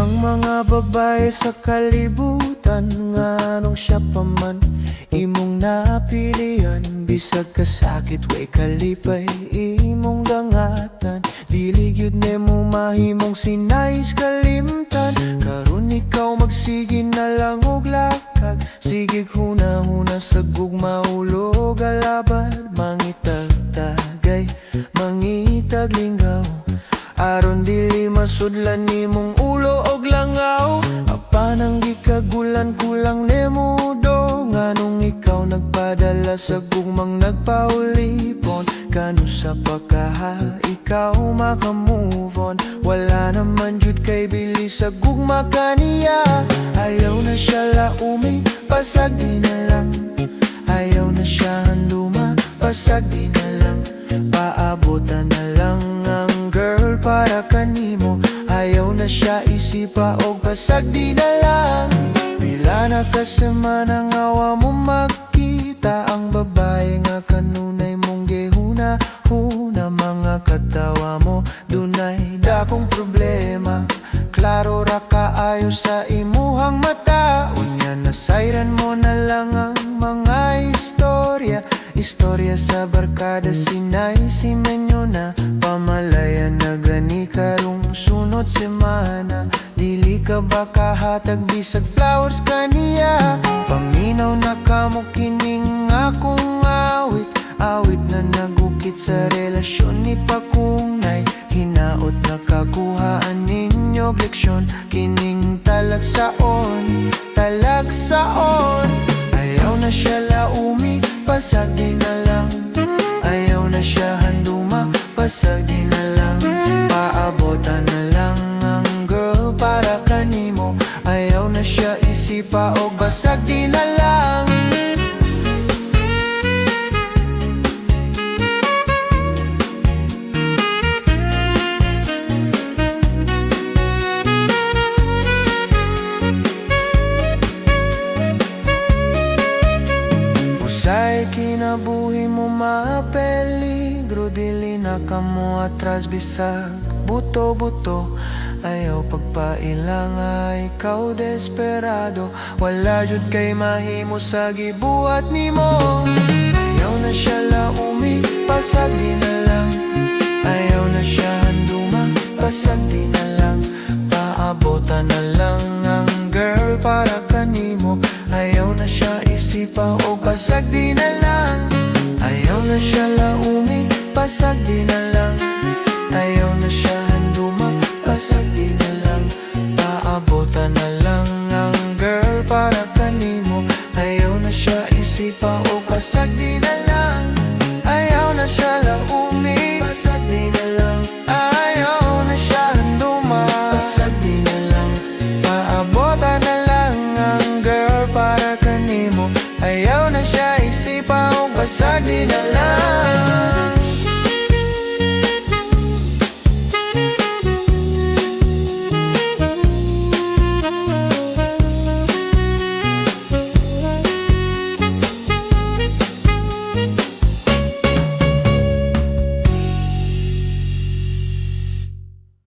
Ang mga babae sa kalibutan, nganong siya pa man imong napilian. Bisag kasakit way kalipay imong dangatan, dili gyud nimo mahimong sinais kalimtan. Karon ikaw magsige na lang og lakag, sige huna-huna sa gugma ulog alabad. Mangitag tagay, mangitag linggaw, aron dili masudlan nimong ulo og langaw. Apan ang gikagulan kulang nemo do, nganong ikaw nagpadala sa gugmang nagpaulipon. Kanu sa pagkaha ikaw makamove on, wala naman jud kay bilis sa gugma kaniya. Ayaw na siya laumi, pasag di na lang. Ayaw na siya handuma, pasag di na lang. Paabotan na lang ang girl para kanimo. Ayaw na siya isipa og pasag di na lang. Pila na kasemana nga wa mo makita ang babae nga kanunay mong gihuna-huna. Mga katawa mo dunay dakong problema, klaro ra kaayo sa imuhang mata. Unya nasayran mo na lang ang mga istorya, istorya sa barkada, sinay si menyo na pamalaya na gani karong sunod semana. Dili ka ba kahatag bisag flowers kaniya? Paminaw na kamo kining akong awit, awit na nagukit sa relasyon ni pakunay. Hinaot na kakuhaan ninyo leksyon, kining talagsaon, talagsaon. Ayaw na siya laumi, pasag di na lang. Ayaw na siya handuma, pasag di na lang. Paabotan na lang ang girl para kanimo. Ayaw na siya isipa og basag di na lang. Usay kinabuhi mo mapeligro, dili na kamo atras bisag buto-buto. Ayaw pagpailanga, ikaw desperado, wala jud kay mahimo sa gibuhat nimo. Ayaw na siya laumi, pasag di na lang. Ayaw na siya handuma, pasag di na lang.